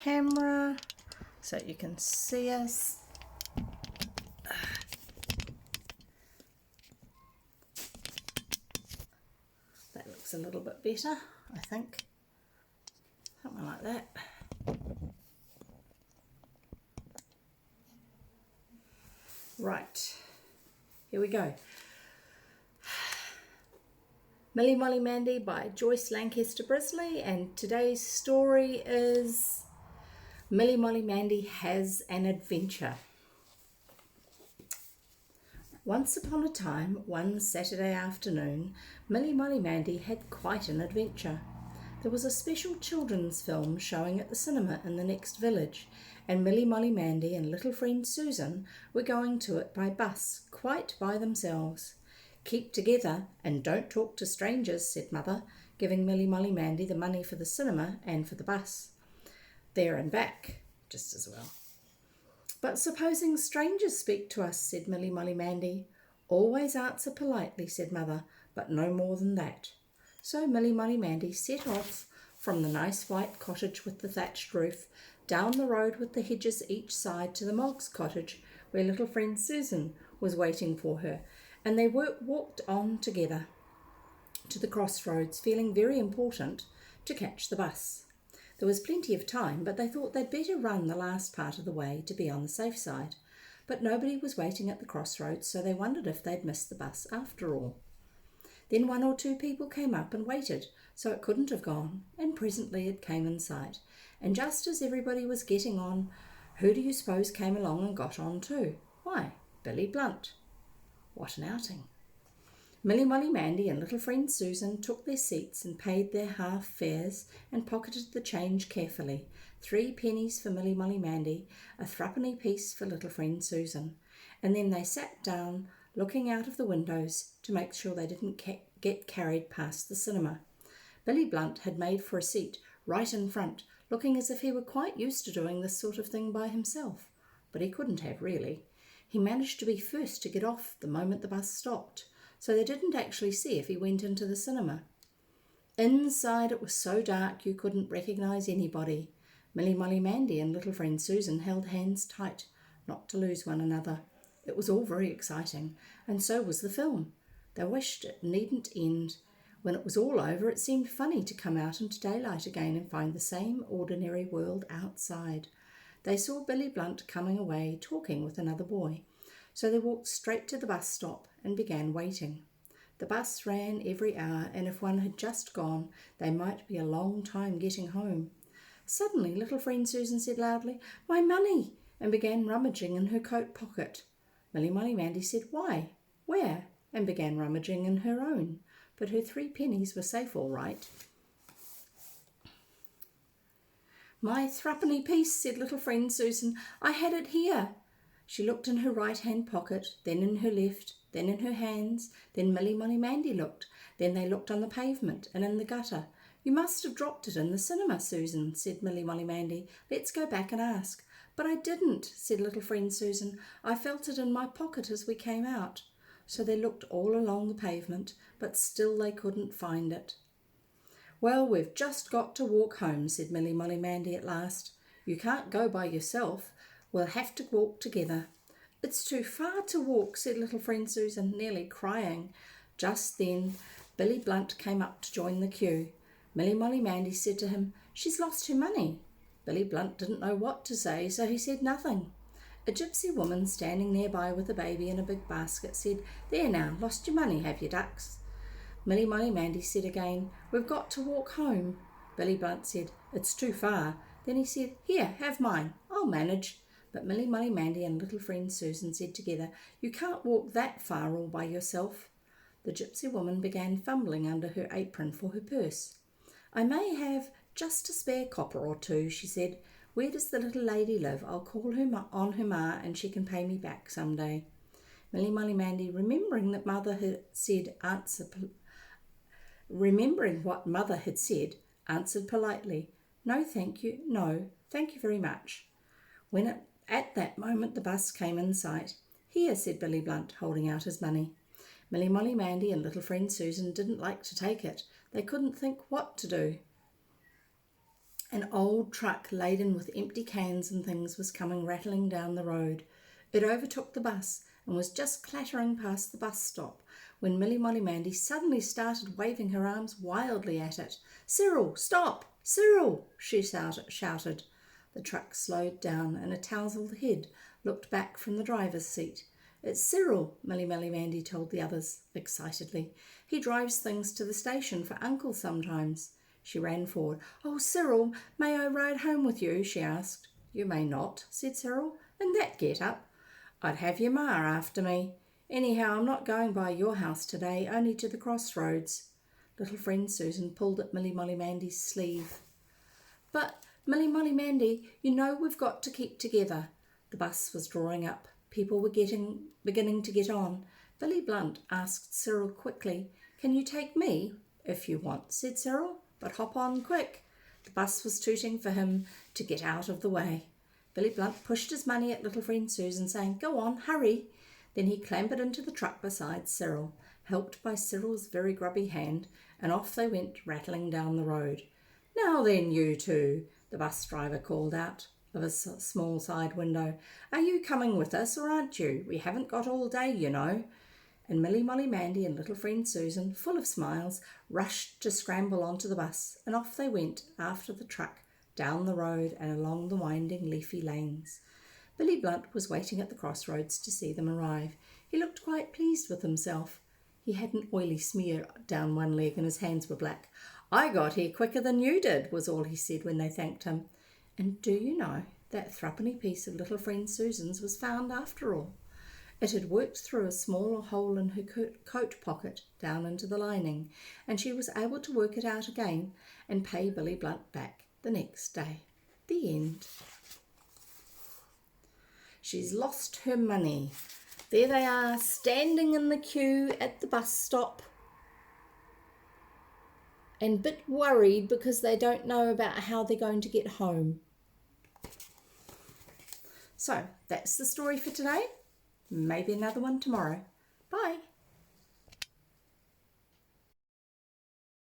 camera so you can see us. That looks a little bit better, I think. Something like that. Right, here we go. Milly-Molly-Mandy by Joyce, Lankester, Brisley, and today's story is Milly-Molly-Mandy Has an Adventure. Once upon a time, one Saturday afternoon, Milly-Molly-Mandy had quite an adventure. There was a special children's film showing at the cinema in the next village, and Milly-Molly-Mandy and little friend Susan were going to it by bus, quite by themselves. "Keep together and don't talk to strangers," said Mother, giving Milly-Molly-Mandy the money for the cinema and for the bus. There and back, just as well. "But supposing strangers speak to us," said Milly-Molly-Mandy. "Always answer politely," said Mother, "but no more than that." So Milly-Molly-Mandy set off from the nice white cottage with the thatched roof, down the road with the hedges each side to the Moggs' cottage, where little friend Susan was waiting for her, and they walked on together to the crossroads, feeling very important, to catch the bus. There was plenty of time, but they thought they'd better run the last part of the way to be on the safe side. But nobody was waiting at the crossroads, so they wondered if they'd missed the bus after all. Then one or two people came up and waited, so it couldn't have gone, and presently it came in sight. And just as everybody was getting on, who do you suppose came along and got on too? Why, Billy Blunt. What an outing! Milly-Molly-Mandy and little friend Susan took their seats and paid their half fares and pocketed the change carefully. 3 pennies for Milly-Molly-Mandy, a threepenny piece for little friend Susan. And then they sat down, looking out of the windows to make sure they didn't get carried past the cinema. Billy Blunt had made for a seat right in front, looking as if he were quite used to doing this sort of thing by himself. But he couldn't have, really. He managed to be first to get off the moment the bus stopped, so they didn't actually see if he went into the cinema. Inside it was so dark you couldn't recognise anybody. Milly-Molly-Mandy and little friend Susan held hands tight, not to lose one another. It was all very exciting, and so was the film. They wished it needn't end. When it was all over, it seemed funny to come out into daylight again and find the same ordinary world outside. They saw Billy Blunt coming away, talking with another boy. So they walked straight to the bus stop and began waiting. The bus ran every hour, and if one had just gone, they might be a long time getting home. Suddenly, little friend Susan said loudly, "My money!" and began rummaging in her coat pocket. Milly-Molly-Mandy said, "Why? Where?" and began rummaging in her own, but her 3 pennies were safe all right. "My threepenny piece," said little friend Susan. "I had it here." She looked in her right-hand pocket, then in her left, then in her hands, then Milly-Molly-Mandy looked, then they looked on the pavement and in the gutter. "You must have dropped it in the cinema, Susan," said Milly-Molly-Mandy. "Let's go back and ask." "But I didn't," said little friend Susan. "I felt it in my pocket as we came out." So they looked all along the pavement, but still they couldn't find it. "Well, we've just got to walk home," said Milly-Molly-Mandy at last. "You can't go by yourself. We'll have to walk together." "It's too far to walk," said little friend Susan, nearly crying. Just then Billy Blunt came up to join the queue. Milly-Molly-Mandy said to him, "She's lost her money." Billy Blunt didn't know what to say, so he said nothing. A gypsy woman standing nearby with a baby in a big basket said, "There now, lost your money, have you, ducks?" Milly-Molly-Mandy said again, "We've got to walk home." Billy Blunt said, "It's too far." Then he said, "Here, have mine, I'll manage." But Milly-Molly-Mandy and little friend Susan said together, "You can't walk that far all by yourself." The gypsy woman began fumbling under her apron for her purse. "I may have just a spare copper or two," she said. "Where does the little lady live? I'll call her on her ma and she can pay me back some day." Milly-Molly-Mandy, remembering what Mother had said, answered politely, "No, thank you. No, thank you very much." At that moment the bus came in sight. "Here," said Billy Blunt, holding out his money. Milly-Molly-Mandy and little friend Susan didn't like to take it. They couldn't think what to do. An old truck laden with empty cans and things was coming rattling down the road. It overtook the bus and was just clattering past the bus stop when Milly-Molly-Mandy suddenly started waving her arms wildly at it. "Cyril, stop! Cyril!" she shouted. The truck slowed down and a tousled head looked back from the driver's seat. "It's Cyril," Milly-Molly-Mandy told the others excitedly. "He drives things to the station for Uncle sometimes." She ran forward. "Oh, Cyril, may I ride home with you?" she asked. "You may not," said Cyril, "in that get-up. I'd have your ma after me. Anyhow, I'm not going by your house today, only to the crossroads." Little friend Susan pulled at Milly-Molly-Mandy's sleeve. "But, Milly-Molly-Mandy, you know we've got to keep together." The bus was drawing up. People were beginning to get on. Billy Blunt asked Cyril quickly, "Can you take me?" "If you want," said Cyril, "but hop on quick." The bus was tooting for him to get out of the way. Billy Blunt pushed his money at little friend Susan, saying, "Go on, hurry." Then he clambered into the truck beside Cyril, helped by Cyril's very grubby hand, and off they went rattling down the road. "Now then, you two," the bus driver called out of a small side window. "Are you coming with us or aren't you? We haven't got all day, you know." And Milly-Molly-Mandy and little friend Susan, full of smiles, rushed to scramble onto the bus, and off they went after the truck, down the road and along the winding leafy lanes. Billy Blunt was waiting at the crossroads to see them arrive. He looked quite pleased with himself. He had an oily smear down one leg and his hands were black. "I got here quicker than you did," was all he said when they thanked him. And do you know, that threepenny piece of little friend Susan's was found after all. It had worked through a small hole in her coat pocket down into the lining, and she was able to work it out again and pay Billy Blunt back the next day. The end. She's lost her money. There they are, standing in the queue at the bus stop, and a bit worried because they don't know about how they're going to get home. So, that's the story for today. Maybe another one tomorrow. Bye.